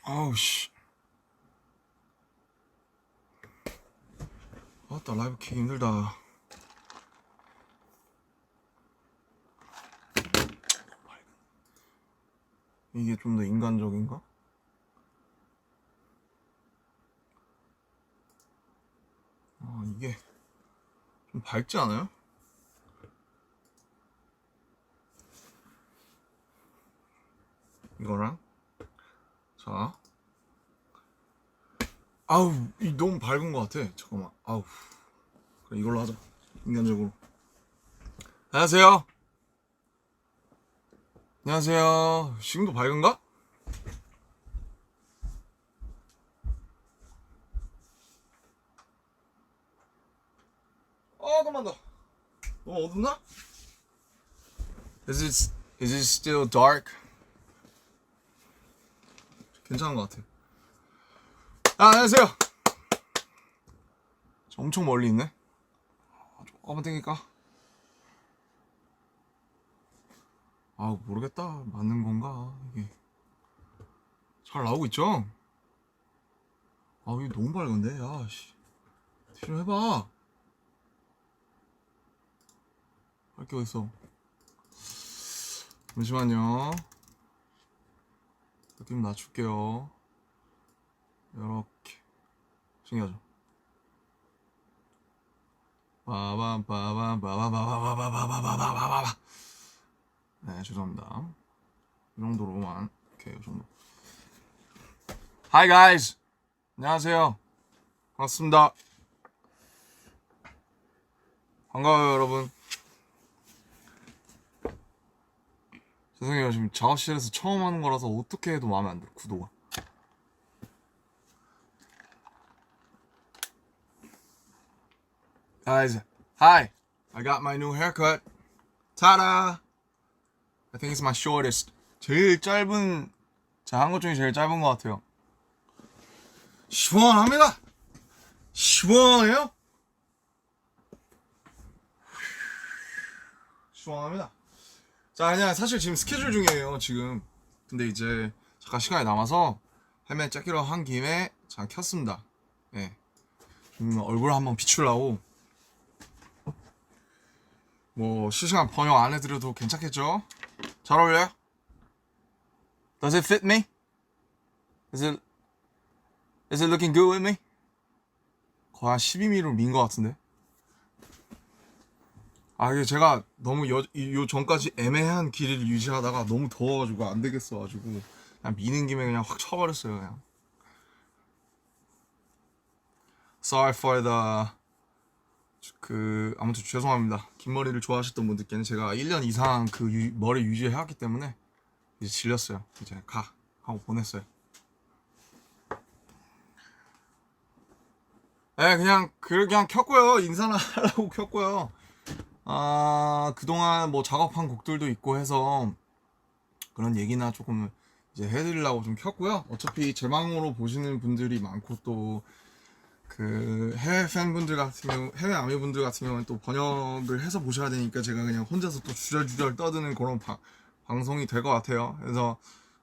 아우 씨. 아따 라이브 키기 힘들다. 이게 좀 더 인간적인가? 이게 좀 밝지 않아요? 이거랑 자 아우 너무 밝은 것 같아. 잠깐만. 아우 그래 이걸로 하자. 인간적으로. 안녕하세요. 안녕하세요. 지금도 밝은가? 잠깐만 더. 너무 어둡나? Is it still dark? 괜찮은 것 같아. 안녕하세요. 엄청 멀리 있네. 조금만 땡길까? 모르겠다. 맞는 건가 이게. 잘 나오고 있죠? 이게 너무 밝은데. 야씨 좀 해봐. 할 게 어딨어. 잠시만요. 느낌 낮출게요. 이렇게 신기하죠? 빠밤빠밤빠바바바바바바바바바바바바. 네, 죄송합니다. 이 정도로만. 오케이, 이 정도. Hi guys. 안녕하세요. 반갑습니다. 반가워요, 여러분. 죄송해요. 지금 작업실에서 처음 하는 거라서 어떻게 해도 마음에 안 들어, 구도가. Guys, hi. I got my new haircut. Ta-da! I think it's my shortest. 제일 짧은, 제가 한 것 중에 제일 짧은 것 같아요. 시원합니다. 시원해요? 시원합니다. 자, 그냥 사실 지금 스케줄 중이에요, 지금. 근데 이제 잠깐 시간이 남아서 헬멧 째기로 한 김에 잠깐 켰습니다. 예. 얼굴 한번 비추려고. 뭐 실시간 번역 안 해드려도 괜찮겠죠? 잘 어울려요? Does it fit me? Is it looking good with me? 거의 한 12mm로 민 것 같은데. 이게 제가 너무 요 전까지 애매한 길이를 유지하다가 너무 더워가지고 안 되겠어가지고 그냥 미는 김에 그냥 확 쳐버렸어요, 그냥. Sorry for the 아무튼 죄송합니다. 긴 머리를 좋아하셨던 분들께는 제가 1년 이상 그 머리 유지해왔기 때문에 이제 질렸어요. 이제 하고 보냈어요. 네, 그냥 켰고요. 인사나 하려고 켰고요. 그동안 뭐 작업한 곡들도 있고 해서 그런 얘기나 조금 이제 해드리려고 좀 켰고요. 어차피 제 방으로 보시는 분들이 많고 또 그 해외 팬분들 같은 경우, 해외 아미분들 같은 경우는 또 번역을 해서 보셔야 되니까 제가 그냥 혼자서 또 주절주절 떠드는 그런 방송이 될 것 같아요. 그래서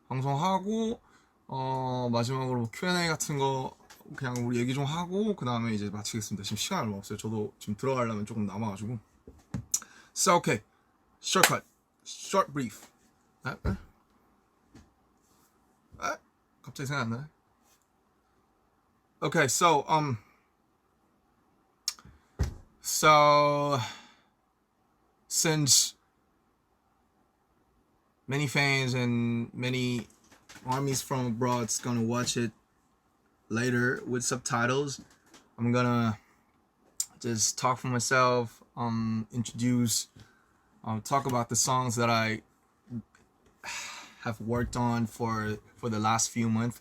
방송하고 마지막으로 Q&A 같은 거 그냥 우리 얘기 좀 하고 그 다음에 이제 마치겠습니다. 지금 시간 얼마 없어요. 저도 지금 들어가려면 조금 남아가지고. So okay, shortcut, short brief. 갑자기 생각 안 나네. Okay, so since many fans and many armies from abroad's gonna watch it later with subtitles, I'm gonna just talk for myself, introduce, talk about the songs that I have worked on for the last few months,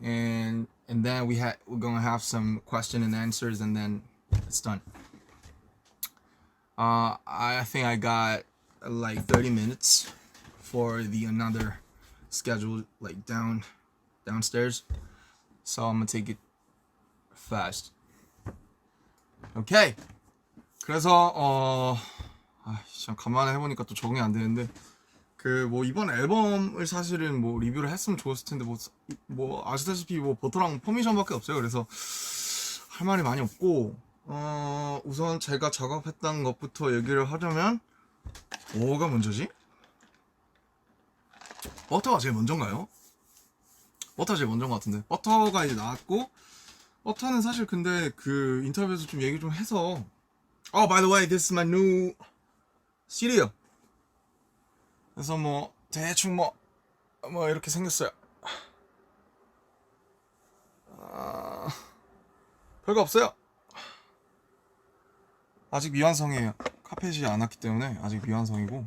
and then we're gonna have some question and answers, and then it's done. I think I got like 30 minutes for the another schedule like downstairs, so I'm gonna take it fast. Okay. 그래서 참 간만에 해보니까 또 적응이 안 되는데 그 뭐 이번 앨범을 사실은 뭐 리뷰를 했으면 좋았을 텐데 뭐 아시다시피 뭐 버터랑 퍼미션밖에 없어요. 그래서 할 말이 많이 없고 우선 제가 작업했던 것부터 얘기를 하자면 뭐가 먼저지? 버터가 제일 먼저인가요? 버터가 제일 먼저인 것 같은데 버터가 이제 나왔고 버터는 사실 근데 그 인터뷰에서 좀 얘기 좀 해서 by the way, this is my new cereal. 그래서 뭐 대충 뭐 이렇게 생겼어요. 별거 없어요. 아직 미완성이에요. 카펫이 안 왔기 때문에 아직 미완성이고.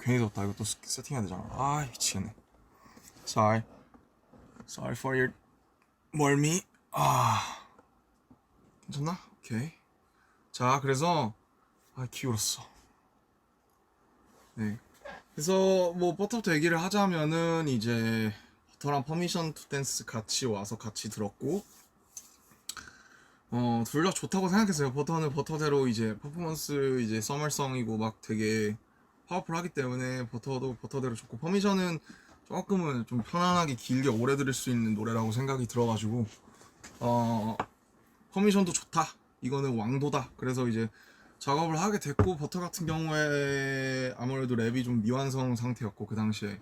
괜히 덥다. 이거 또 세팅해야 되잖아. 미치겠네. Sorry for your 멀미. 괜찮나? 오케이. 자, 그래서 기울었어. 네. 그래서 뭐 버터부터 얘기를 하자면은 이제 버터랑 퍼미션 투 댄스 같이 와서 같이 들었고 둘 다 좋다고 생각했어요. 버터는 버터대로 이제 퍼포먼스 이제 서멀성이고 막 되게 파워풀하기 때문에 버터도 버터대로 좋고 퍼미션은 조금은 좀 편안하게 길게 오래 들을 수 있는 노래라고 생각이 들어가지고 퍼미션도 좋다. 이거는 왕도다. 그래서 이제 작업을 하게 됐고 버터 같은 경우에 아무래도 랩이 좀 미완성 상태였고 그 당시에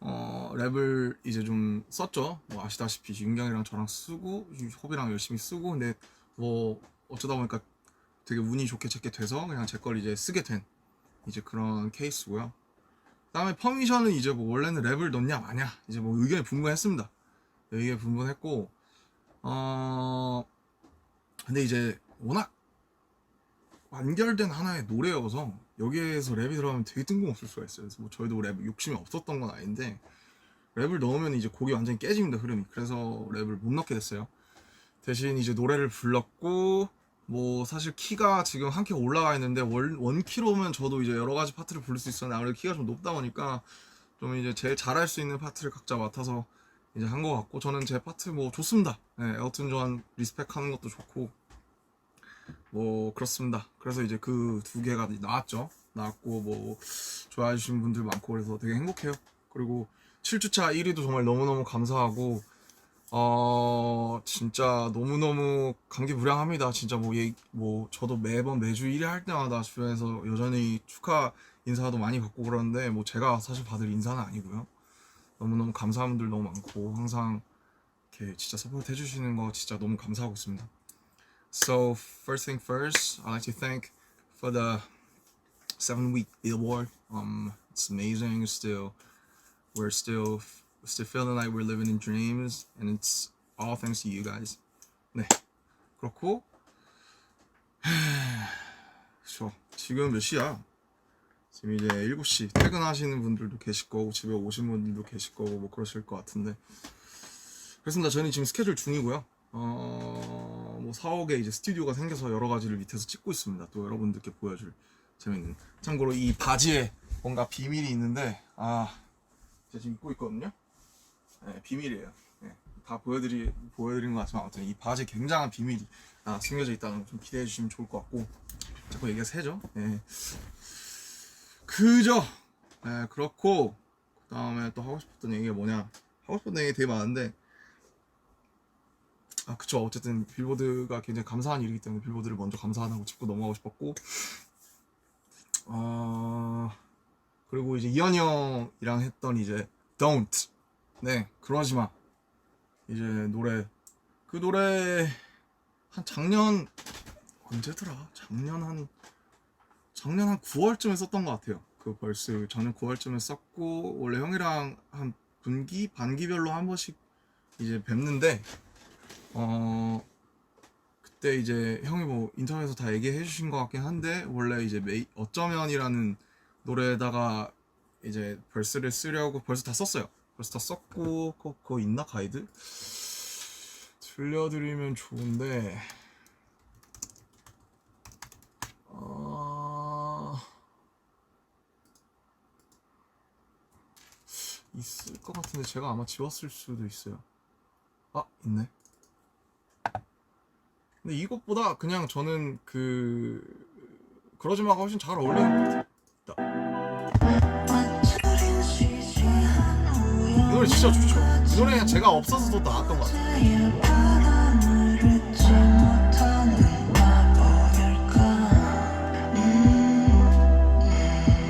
랩을 이제 좀 썼죠. 뭐 아시다시피 윤경이랑 저랑 쓰고 호비랑 열심히 쓰고 근데 뭐 어쩌다 보니까 되게 운이 좋게 제게 돼서 그냥 제 걸 이제 쓰게 된 이제 그런 케이스고요. 그다음에 퍼미션은 이제 뭐 원래는 랩을 넣냐 마냐 이제 뭐 의견이 분분했습니다. 의견이 분분했고 근데 이제 워낙 완결된 하나의 노래여서 여기에서 랩이 들어가면 되게 뜬금없을 수가 있어요. 그래서 뭐 저희도 랩 욕심이 없었던 건 아닌데 랩을 넣으면 이제 곡이 완전히 깨집니다, 흐름이. 그래서 랩을 못 넣게 됐어요. 대신 이제 노래를 불렀고 뭐 사실 키가 지금 한 키 올라가 있는데 원 키로면 저도 이제 여러 가지 파트를 부를 수 있었는데 아무래도 키가 좀 높다 보니까 좀 이제 제일 잘할 수 있는 파트를 각자 맡아서 이제 한 것 같고 저는 제 파트 뭐 좋습니다. 네, 엘튼 존 리스펙하는 것도 좋고 뭐 그렇습니다. 그래서 이제 그 두 개가 나왔고 뭐 좋아해 주시는 분들 많고 그래서 되게 행복해요. 그리고 7주차 1위도 정말 너무너무 감사하고 진짜 너무너무 감기무량합니다. 진짜 뭐 저도 매주 1위 할 때마다 주변에서 여전히 축하 인사도 많이 받고 그러는데 뭐 제가 사실 받을 인사는 아니고요. 너무너무 감사한 분들 너무 많고 항상 이렇게 진짜 서포트 해주시는 거 진짜 너무 감사하고 있습니다. So first thing first, I'd like to thank for the 7-week Billboard. It's amazing. We're still feeling like we're living in dreams, and it's all thanks to you guys. 네, 그렇고 그렇죠. 지금 몇 시야? 지금 이제 7시. 퇴근하시는 분들도 계실 거고 집에 오신 분들도 계실 거고 뭐 그러실 것 같은데 그렇습니다. 저는 지금 스케줄 중이고요. 뭐 사옥에 이제 스튜디오가 생겨서 여러 가지를 밑에서 찍고 있습니다. 또 여러분들께 보여줄 재밌는. 참고로 이 바지에 뭔가 비밀이 있는데 제가 지금 입고 있거든요. 네, 비밀이에요. 네, 다 보여드린 것 같지만 아무튼 이 바지에 굉장한 비밀이 숨겨져 있다는 거 좀 기대해 주시면 좋을 것 같고 자꾸 얘기가 새죠. 네. 그죠. 네, 그렇고 그 다음에 또 하고 싶었던 얘기가 뭐냐. 하고 싶었던 얘기 되게 많은데 그쵸. 어쨌든 빌보드가 굉장히 감사한 일이기 때문에 빌보드를 먼저 감사하다고 짚고 넘어가고 싶었고 그리고 이제 이현이 형이랑 했던 이제 Don't 네 그러지마 이제 그 노래 한 작년 언제더라? 작년 한 9월쯤에 썼던 것 같아요. 그 벌스 작년 9월쯤에 썼고 원래 형이랑 한 반기별로 한 번씩 이제 뵙는데 그때 이제 형이 뭐 인터넷에서 다 얘기해 주신 것 같긴 한데 원래 이제 어쩌면이라는 노래에다가 이제 벌스를 쓰려고 벌스 다 썼어요. 벌스 다 썼고 그거 있나 가이드? 들려드리면 좋은데 있을 것 같은데 제가 아마 지웠을 수도 있어요. 있네. 근데 이것보다 그냥 저는 그러지마가 훨씬 잘 어울리는 것 같아요. 노래 진짜 좋죠. 이 노래는 제가 없어서 더 나왔던 것 같아요.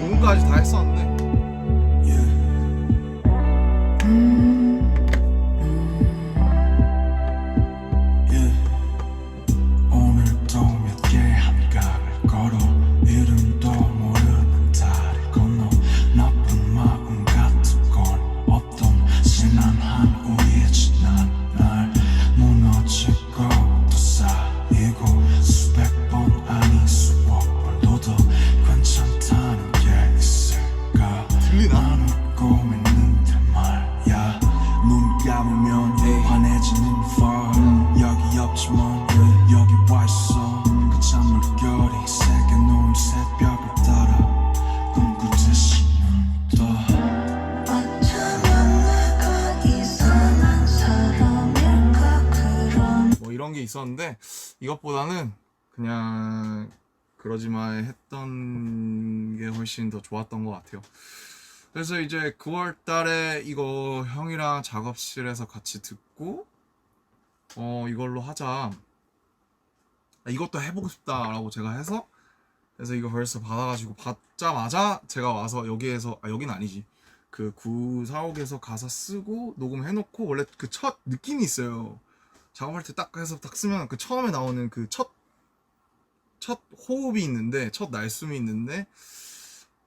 녹음까지 다 했었는데 오늘도 몇 개의 한강을 걸어 이름도 모르는 다리를 건너 나쁜 마음 같은 건 없던 지난한 우리의 지난 날 무너지고 또 쌓이고 수백 번 아닌 수억 번도 더 괜찮다는 게 있을까 들리나? 난 웃고 있는데 말야 눈 감으면 환해지는 fall 여기 없지만 여기 와있어 그 찬물결이 새겨놓은 새벽을 따라 꿈꾸듯이 눈 떠 어쩌면 내가 이상한 사람일까 그런 뭐 이런 게 있었는데 이것보다는 그냥 그러지마 했던 게 훨씬 더 좋았던 것 같아요. 그래서 이제 9월 달에 이거 형이랑 작업실에서 같이 듣고 이걸로 하자, 이것도 해보고 싶다라고 제가 해서 그래서 이거 벌써 받아가지고 받자마자 제가 와서 여기에서 여긴 아니지 그 945에서 가사 쓰고 녹음해놓고 원래 그 첫 느낌이 있어요. 작업할 때 딱 해서 딱 쓰면 그 처음에 나오는 그 첫 호흡이 있는데 첫 날숨이 있는데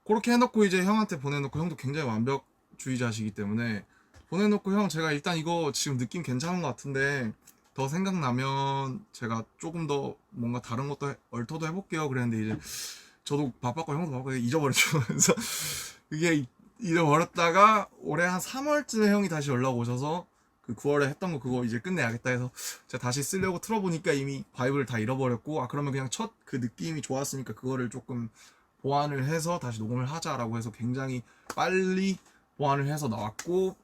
그렇게 해놓고 이제 형한테 보내놓고 형도 굉장히 완벽주의자시기 때문에 보내놓고 형 제가 일단 이거 지금 느낌 괜찮은 것 같은데 더 생각나면 제가 조금 더 뭔가 다른 것도 얼터도 해볼게요 그랬는데 이제 저도 바빴고 형도 바빴고 잊어버렸죠. 그래서 이게 잃어버렸다가 올해 한 3월쯤에 형이 다시 연락 오셔서 그 9월에 했던 거 그거 이제 끝내야겠다 해서 제가 다시 쓰려고 틀어보니까 이미 바이브를 다 잃어버렸고 그러면 그냥 첫 그 느낌이 좋았으니까 그거를 조금 보완을 해서 다시 녹음을 하자라고 해서 굉장히 빨리 보완을 해서 나왔고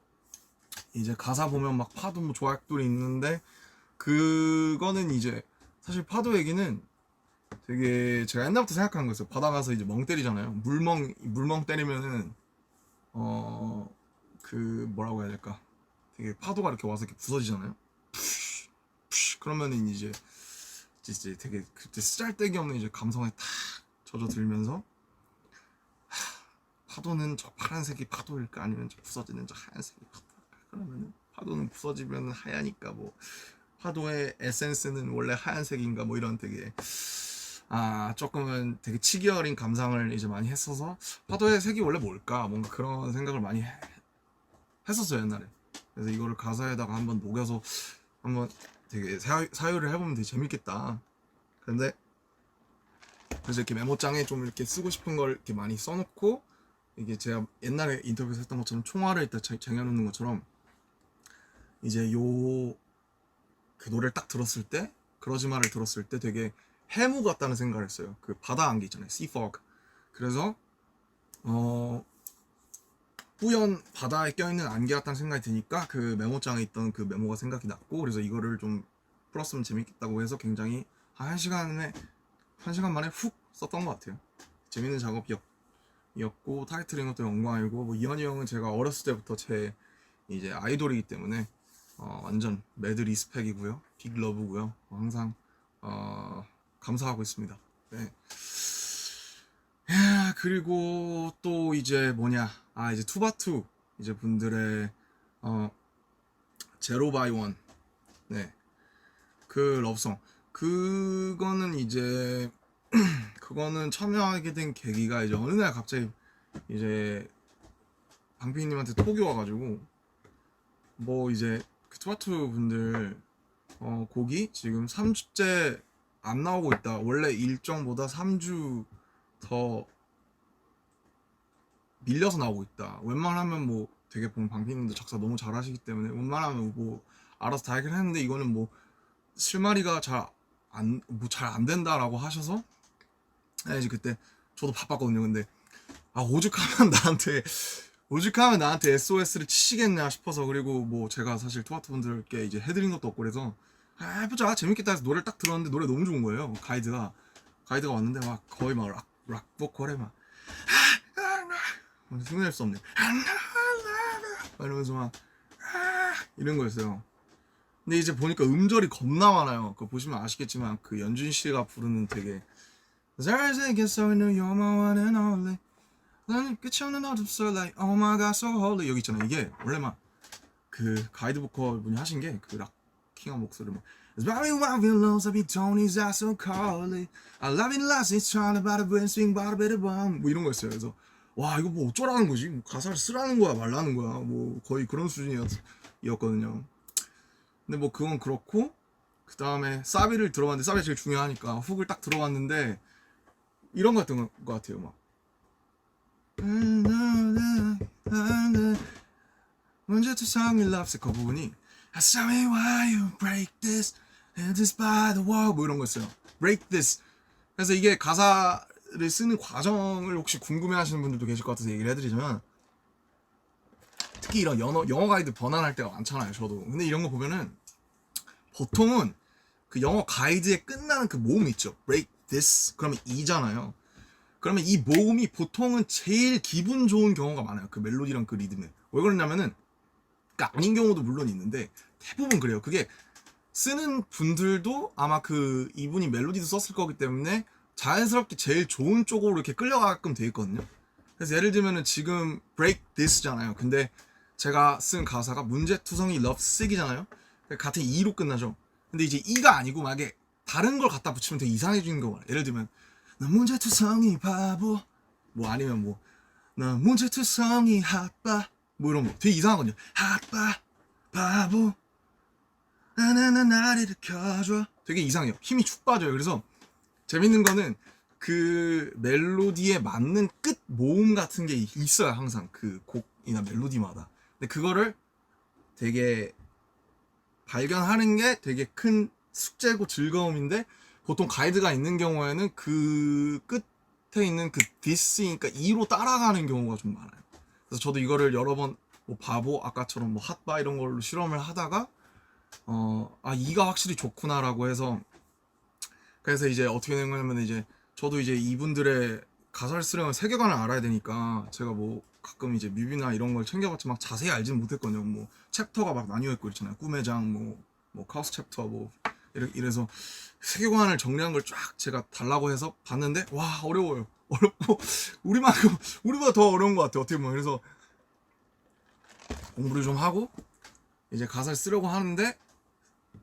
이제 가사 보면 막 파도 뭐 조약돌이 있는데 그거는 이제 사실 파도 얘기는 되게 제가 옛날부터 생각하는 거였어요. 바다 가서 이제 멍 때리잖아요. 물멍 때리면은 그 뭐라고 해야 될까? 되게 파도가 이렇게 와서 이렇게 부서지잖아요. 그러면은 이제 되게 그때 쓰잘데기 없는 이제 감성에 탁 젖어들면서 파도는 저 파란색이 파도일까 아니면 저 부서지는 저 하얀색이 파도일까? 그러면은 파도는 부서지면 하얘니까 뭐 파도의 에센스는 원래 하얀색인가 뭐 이런 되게 조금은 되게 치기 어린 감상을 이제 많이 했어서 파도의 색이 원래 뭘까 뭔가 그런 생각을 많이 했었어요 옛날에. 그래서 이거를 가사에다가 한번 녹여서 한번 되게 사유를 해보면 되게 재밌겠다. 근데 그래서 이렇게 메모장에 좀 이렇게 쓰고 싶은 걸 이렇게 많이 써놓고 이게 제가 옛날에 인터뷰에서 했던 것처럼 총알을 딱 쟁여놓는 것처럼 이제 그 노래를 딱 들었을 때 그러지마를 들었을 때 되게 해무 같다는 생각을 했어요. 그 바다 안개 있잖아요. sea fog. 그래서 뿌연 바다에 껴있는 안개 같다는 생각이 드니까 그 메모장에 있던 그 메모가 생각이 났고 그래서 이거를 좀 풀었으면 재밌겠다고 해서 굉장히 한 1시간 만에 훅 썼던 것 같아요. 재밌는 작업이었고 타이틀인 것도 영광이고 뭐 이현이 형은 제가 어렸을 때부터 제 이제 아이돌이기 때문에 완전 매드 리스펙이고요. 빅 러브고요. 항상 감사하고 있습니다. 네. 그리고 또 이제 뭐냐 이제 투바투 이제 분들의 제로 바이 원 네 그 러브송 그거는 이제 그거는 참여하게 된 계기가 이제 어느 날 갑자기 이제 방피님한테 톡이 와가지고 뭐 이제 그 투바투 분들 곡이 지금 3주째 안 나오고 있다. 원래 일정보다 3주 더 밀려서 나오고 있다. 웬만하면 뭐 되게 보면 방피님도 작사 너무 잘하시기 때문에 웬만하면 뭐 알아서 다 해결했는데 이거는 뭐 실마리가 잘 안 된다라고 하셔서 이제 그때 저도 바빴거든요. 근데 오죽하면 나한테 SOS를 치시겠냐 싶어서 그리고 뭐 제가 사실 투바투 분들께 이제 해드린 것도 없고 그래서 해보자 재밌겠다 해서 노래를 딱 들었는데 노래 너무 좋은 거예요. 가이드가 왔는데 막 거의 막 락 보컬에 막 흉낼 수 없네 이러면서 막 이런 거였어요. 근데 이제 보니까 음절이 겁나 많아요. 그거 보시면 아시겠지만 그 연준 씨가 부르는 되게 잘생겼어 you're my one and only 나는 끝이 없는 어둠속 like oh my god so holy 여기 있잖아요. 이게 원래 막 그 가이드 보컬 분이 하신 게 그 락킹한 목소리 뭐 It's very wild willows of Tony's eyes so coldly I love it last it's trying about a brain swing about a bit of bomb 뭐 이런 거였어요. 그래서 와 이거 뭐 어쩌라는 거지? 뭐 가사를 쓰라는 거야 말라는 거야 뭐 거의 그런 수준이었거든요. 근데 뭐 그건 그렇고 그 다음에 사비를 들어봤는데 사비가 제일 중요하니까 훅을 딱 들어봤는데 이런 거였던 것 같아요. 막 문제투성이 loves 그 부분이 Tell me why you break this and this by the wall 뭐 이런 거였어요. break this. 그래서 이게 가사를 쓰는 과정을 혹시 궁금해하시는 분들도 계실 것 같아서 얘기를 해드리자면 특히 이런 영어 가이드 번안할 때가 많잖아요. 저도. 근데 이런 거 보면은 보통은 그 영어 가이드에 끝나는 그 모음 있죠. break this 그러면 이잖아요. 그러면 이 모음이 보통은 제일 기분 좋은 경우가 많아요. 그 멜로디랑 그 리듬에. 왜 그러냐면은 그러니까 아닌 경우도 물론 있는데 대부분 그래요. 그게 쓰는 분들도 아마 그 이분이 멜로디도 썼을 거기 때문에 자연스럽게 제일 좋은 쪽으로 이렇게 끌려가게끔 돼 있거든요. 그래서 예를 들면은 지금 break this잖아요. 근데 제가 쓴 가사가 문제투성이 love sick이잖아요. 같은 E로 끝나죠. 근데 이제 E가 아니고 만약에 다른 걸 갖다 붙이면 되게 이상해지는 경우가 예를 들면 나 문제투성이 바보 뭐 아니면 뭐 나 문제투성이 핫바 뭐 이런 거 되게 이상하거든요. 핫바 바보 나나나 나를 일으켜줘 되게 이상해요. 힘이 축 빠져요. 그래서 재밌는 거는 그 멜로디에 맞는 끝 모음 같은 게 있어요. 항상 그 곡이나 멜로디마다. 근데 그거를 되게 발견하는 게 되게 큰 숙제고 즐거움인데 보통 가이드가 있는 경우에는 그 끝에 있는 그 this니까 E로 따라가는 경우가 좀 많아요. 그래서 저도 이거를 여러 번 뭐 바보 아까처럼 뭐 핫바 이런 걸로 실험을 하다가 E가 확실히 좋구나라고 해서 그래서 이제 어떻게 된 거냐면 이제 저도 이제 이분들의 가사를 쓰려면 세계관을 알아야 되니까 제가 뭐 가끔 이제 뮤비나 이런 걸 챙겨봤지 막 자세히 알지는 못했거든요. 뭐 챕터가 막 나뉘어 있고 있잖아요. 꿈의 장, 뭐 카우스 챕터 뭐 이래서 세계관을 정리한 걸 쫙 제가 달라고 해서 봤는데 와 어려워요. 어렵고 우리보다 더 어려운 것 같아요. 어떻게 보면 그래서 공부를 좀 하고 이제 가사를 쓰려고 하는데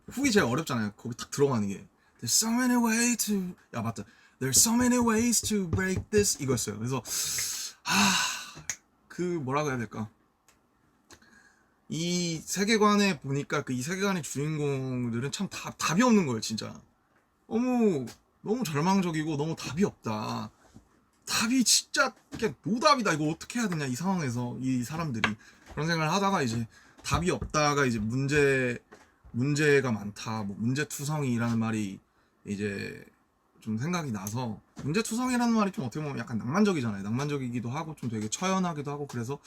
훅이 제일 어렵잖아요. 거기 딱 들어가는 게 There's so many ways to 야 맞다 There's so many ways to break this 이거였어요. 그래서 그 뭐라고 해야 될까 이 세계관에 보니까 그 이 세계관의 주인공들은 참 답이 없는 거예요. 진짜 너무 절망적이고 너무 답이 없다. 답이 진짜 그냥 노답이다. 이거 어떻게 해야 되냐 이 상황에서 이 사람들이 그런 생각을 하다가 이제 답이 없다가 이제 문제가 많다. 뭐 문제투성이라는 말이 이제 좀 생각이 나서 문제투성이라는 말이 좀 어떻게 보면 약간 낭만적이잖아요. 낭만적이기도 하고 좀 되게 처연하기도 하고 그래서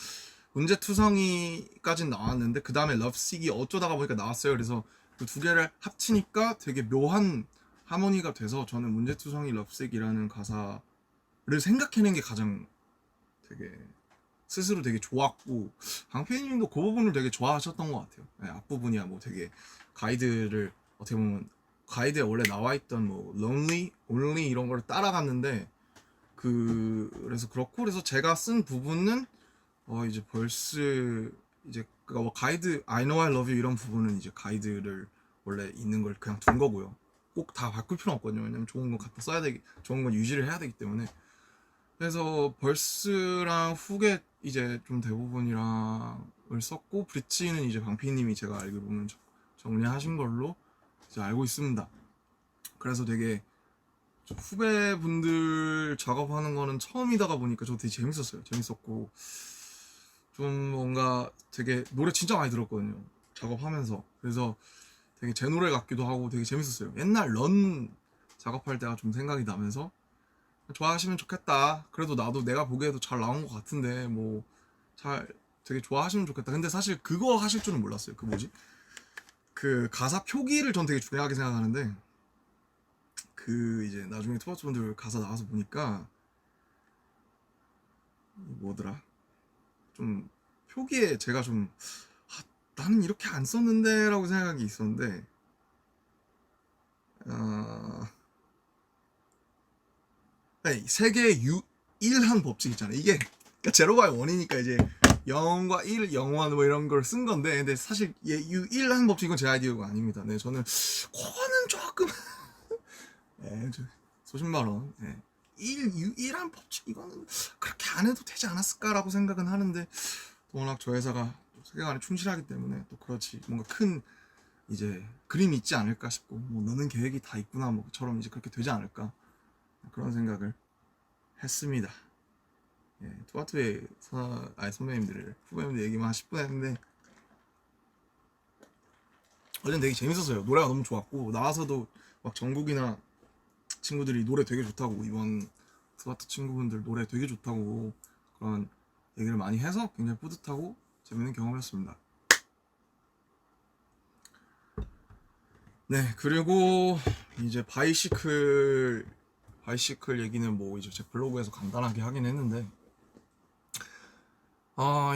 문제투성이까지는 나왔는데 그 다음에 러브식이 어쩌다가 보니까 나왔어요. 그래서 그 두 개를 합치니까 되게 묘한 하모니가 돼서 저는 문제투성이 러브식이라는 가사를 생각해낸 게 가장 되게 스스로 되게 좋았고 강PD님도 그 부분을 되게 좋아하셨던 것 같아요. 네, 앞부분이야 뭐 되게 가이드를 어떻게 보면 가이드에 원래 나와있던 뭐 lonely, only 이런 걸 따라갔는데 그래서 그렇고 그래서 제가 쓴 부분은 이제 벌스 이제 뭐 가이드 I know I love you 이런 부분은 이제 가이드를 원래 있는 걸 그냥 둔 거고요. 꼭 다 바꿀 필요는 없거든요. 왜냐면 좋은 거 갖다 써야 되기 좋은 건 유지를 해야 되기 때문에 그래서 벌스랑 훅에 이제 좀 대부분이랑을 썼고 브릿지는 이제 방피님이 제가 알기로는 정리하신 걸로 이제 알고 있습니다. 그래서 되게 후배분들 작업하는 거는 처음이다가 보니까 저 되게 재밌었어요. 재밌었고 좀 뭔가 되게 노래 진짜 많이 들었거든요. 작업하면서. 그래서 되게 제 노래 같기도 하고 되게 재밌었어요. 옛날 런 작업할 때가 좀 생각이 나면서 좋아하시면 좋겠다. 그래도 나도 내가 보기에도 잘 나온 것 같은데 뭐 잘 되게 좋아하시면 좋겠다. 근데 사실 그거 하실 줄은 몰랐어요. 그 뭐지? 그 가사 표기를 전 되게 중요하게 생각하는데 그 이제 나중에 투바츠 분들 가사 나와서 보니까 뭐더라? 좀 표기에 제가 좀 나는 이렇게 안 썼는데 라고 생각한 게 있었는데 세계의 유일한 법칙 있잖아요. 이게 그러니까 제로가 원이니까 이제 0과 1, 0원 뭐 이런 걸 쓴 건데, 근데 사실 유일한 법칙은 제 아이디어가 아닙니다. 네, 저는 그거는 조금 네, 수십만 원. 네. 유일한 법칙 이거는 그렇게 안 해도 되지 않았을까라고 생각은 하는데, 워낙 저 회사가 세계관에 충실하기 때문에 또 그렇지 뭔가 큰 이제 그림이 있지 않을까 싶고, 뭐 너는 계획이 다 있구나 뭐처럼 이제 그렇게 되지 않을까 그런 생각을 했습니다. 예, 투아투의 선배님들 후배님들 얘기만 한 10분 했는데 어제는 되게 재밌었어요. 노래가 너무 좋았고 나와서도 막 정국이나 친구들이 노래 되게 좋다고, 이번 투아투 친구분들 노래 되게 좋다고 그런 얘기를 많이 해서 굉장히 뿌듯하고 재밌는 경험이었습니다. 네, 그리고 이제 바이시클 얘기는 뭐 이제 제 블로그에서 간단하게 하긴 했는데,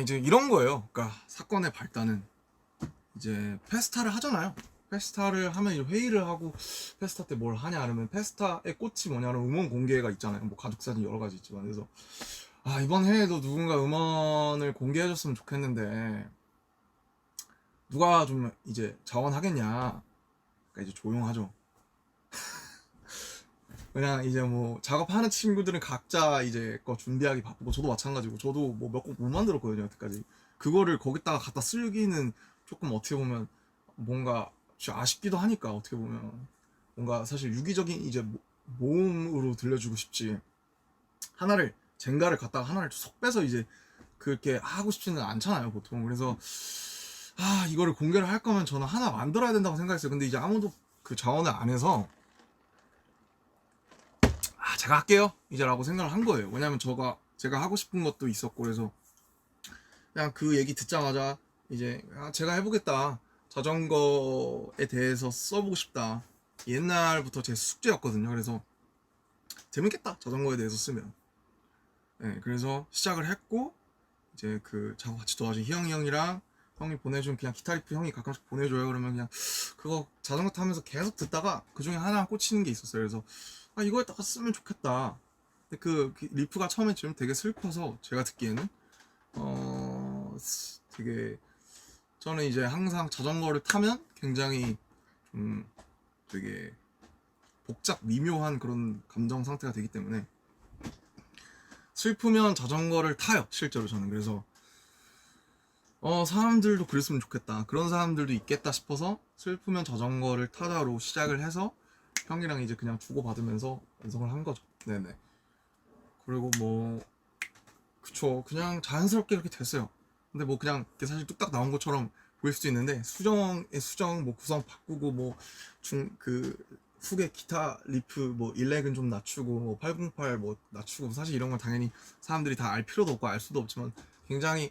이제 이런 거예요. 그러니까 사건의 발단은 이제 페스타를 하잖아요. 페스타를 하면 이제 회의를 하고, 페스타 때 뭘 하냐 하면 페스타의 꽃이 뭐냐면 음원 공개가 있잖아요. 뭐 가족 사진 여러 가지 있지만, 그래서 이번 해에도 누군가 음원을 공개해줬으면 좋겠는데 누가 좀 이제 자원하겠냐. 그러니까 이제 조용하죠. 그냥 이제 뭐 작업하는 친구들은 각자 이제 거 준비하기 바쁘고, 저도 마찬가지고, 저도 뭐 몇 곡 못 만들었거든요 여태까지. 그거를 거기다가 갖다 쓰기는 조금 어떻게 보면 뭔가 아쉽기도 하니까, 어떻게 보면 뭔가 사실 유기적인 이제 모음으로 들려주고 싶지, 하나를 젠가를 갖다가 하나를 속 빼서 이제 그렇게 하고 싶지는 않잖아요 보통. 그래서 이거를 공개를 할 거면 저는 하나 만들어야 된다고 생각했어요. 근데 이제 아무도 그 자원을 안 해서 제가 할게요 이제 라고 생각을 한 거예요. 왜냐면 제가 하고 싶은 것도 있었고, 그래서 그냥 그 얘기 듣자마자 이제 제가 해보겠다, 자전거에 대해서 써보고 싶다, 옛날부터 제 숙제였거든요. 그래서 재밌겠다 자전거에 대해서 쓰면. 네, 그래서 시작을 했고, 이제 그 작업 같이 도와준 희영이 형이랑 형이 보내준 그냥 기타 리프 형이 가끔씩 보내줘요. 그러면 그냥 그거 자전거 타면서 계속 듣다가 그 중에 하나 꽂히는 게 있었어요. 그래서 이거에다가 쓰면 좋겠다. 근데 그 리프가 처음에 좀 되게 슬퍼서 제가 듣기에는 되게, 저는 이제 항상 자전거를 타면 굉장히 좀 되게 복잡 미묘한 그런 감정 상태가 되기 때문에 슬프면 자전거를 타요 실제로 저는. 그래서 사람들도 그랬으면 좋겠다, 그런 사람들도 있겠다 싶어서 슬프면 자전거를 타다로 시작을 해서 형이랑 이제 그냥 주고받으면서 완성을 한 거죠. 네네. 그리고 뭐 그쵸, 그냥 자연스럽게 이렇게 됐어요. 근데 뭐 그냥 사실 뚝딱 나온 것처럼 보일 수도 있는데, 수정 뭐 구성 바꾸고 뭐 그 후계 기타 리프 뭐 일렉은 좀 낮추고 뭐 808 뭐 낮추고, 사실 이런 건 당연히 사람들이 다 알 필요도 없고 알 수도 없지만 굉장히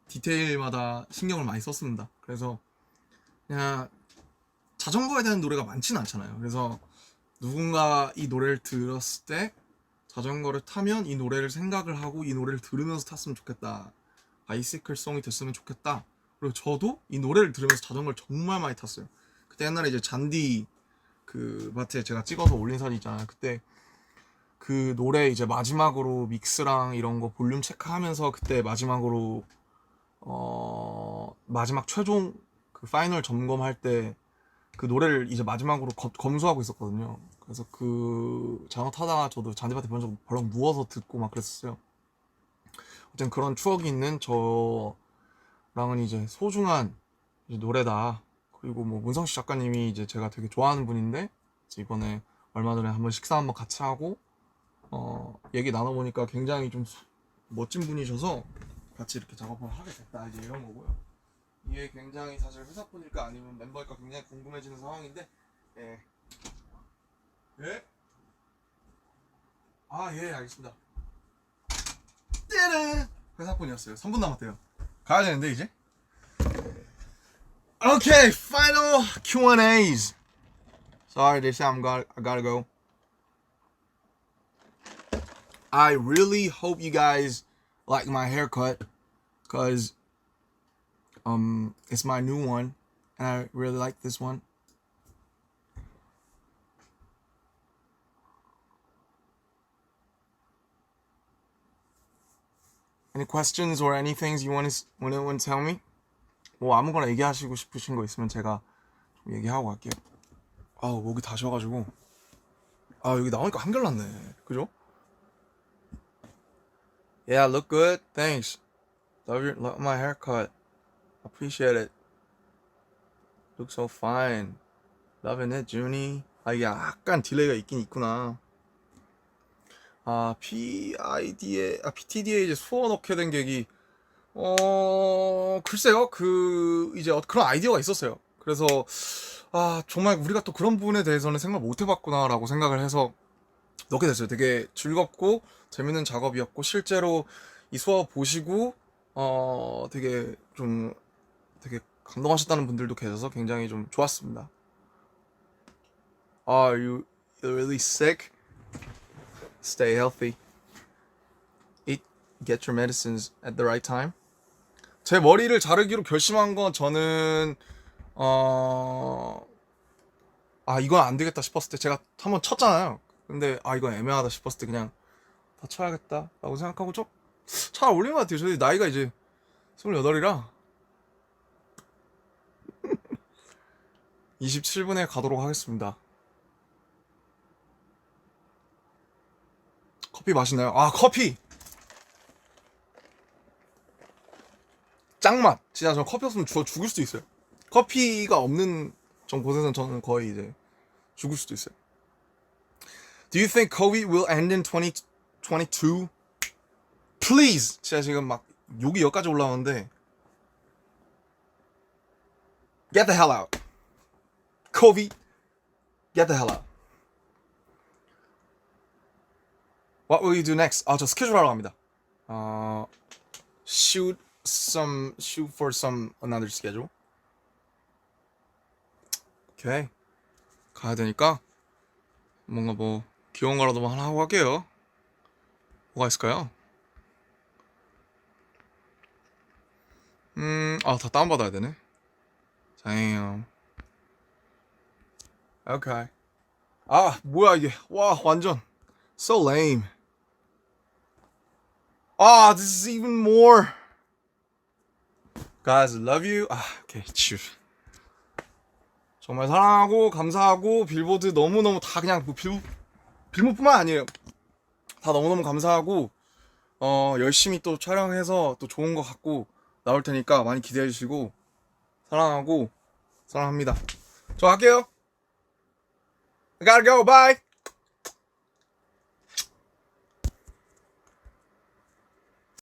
디테일마다 신경을 많이 썼습니다. 그래서 그냥 자전거에 대한 노래가 많지는 않잖아요. 그래서 누군가 이 노래를 들었을 때 자전거를 타면 이 노래를 생각을 하고 이 노래를 들으면서 탔으면 좋겠다, 바이시클 송이 됐으면 좋겠다. 그리고 저도 이 노래를 들으면서 자전거를 정말 많이 탔어요. 그때 옛날에 이제 잔디 그 밭에 제가 찍어서 올린 사진 있잖아요. 그때 그 노래 이제 마지막으로 믹스랑 이런 거 볼륨 체크하면서 그때 마지막으로 마지막 최종 그 파이널 점검할 때 그 노래를 이제 마지막으로 검수하고 있었거든요. 그래서 그 자전거 타다가 저도 잔디밭에 벌렁 누워서 듣고 막 그랬었어요. 어쨌든 그런 추억이 있는 저랑은 이제 소중한 이제 노래다. 그리고 뭐 문성식 작가님이 이제 제가 되게 좋아하는 분인데, 이번에 얼마 전에 한번 식사 한번 같이 하고 얘기 나눠보니까 굉장히 좀 멋진 분이셔서 같이 이렇게 작업을 하게 됐다, 이제 이런 거고요. 이게 굉장히 사실 회사분일까 아니면 멤버일까 굉장히 궁금해지는 상황인데, 예. 예? 예, 알겠습니다. 띠르! 회사분이었어요. 3분 남았대요. 가야 되는데 이제. Okay, final Q&As. Sorry, this time I gotta go. I really hope you guys like my haircut, cause It's my new one, and I really like this one. Any questions or anything you want to tell me? 뭐 아무거나 얘기하시고 싶으신 거 있으면 제가 좀 얘기하고 갈게요. 아우 목이 다 쉬어가지고 아 여기 나오니까 한결났네. 그죠? Yeah, look good. Thanks. Love my haircut. Appreciate it. Look so fine. Loving it, Junie. 아 이게 약간 딜레이가 있긴 있구나. 아 PTD에 이제 수어 넣게 된 계기 글쎄요 이제 그런 아이디어가 있었어요. 그래서 정말 우리가 또 그런 부분에 대해서는 생각 못 해봤구나라고 생각을 해서 넣게 됐어요. 되게 즐겁고 재밌는 작업이었고 실제로 이 수어 보시고 되게 감동하셨다는 분들도 계셔서 굉장히 좀 좋았습니다. Are you really sick? Stay healthy. Get your medicines at the right time. 제 머리를 자르기로 결심한 건 저는 이건 안 되겠다 싶었을 때 제가 한번 쳤잖아요. 근데 이건 애매하다 싶었을 때 그냥 다 쳐야겠다라고 생각하고 잘 어울리는 것 같아요. 저희 나이가 이제 28이라 27분에 가도록 하겠습니다. 커피 맛있나요? 커피! 짱맛! 진짜 저 커피 없으면 죽을 수도 있어요. 커피가 없는 곳에서는 저는 거의 이제 죽을 수도 있어요. Do you think COVID will end in 2022? Please! 진짜 지금 막 욕이 여기까지 올라오는데 Get the hell out. COVID, get the hell out. What will you do next? 저 스케줄 하러 갑니다. Shoot for some another schedule. 오케이. 가야 되니까 뭔가 뭐 귀여운 거라도 하나 하고 갈게요. 뭐가 있을까요? 다 다운받아야 되네. Damn. 오케이. 뭐야 이게. 와 완전 so lame. This is even more. Guys, I love you. 오케이. 정말 사랑하고 감사하고 빌보드 너무너무 다 그냥 뭐 빌보드뿐만 아니에요. 다 너무너무 감사하고 열심히 또 촬영해서 또 좋은 거 갖고 나올 테니까 많이 기대해 주시고 사랑합니다. 저 갈게요. I gotta go. Bye.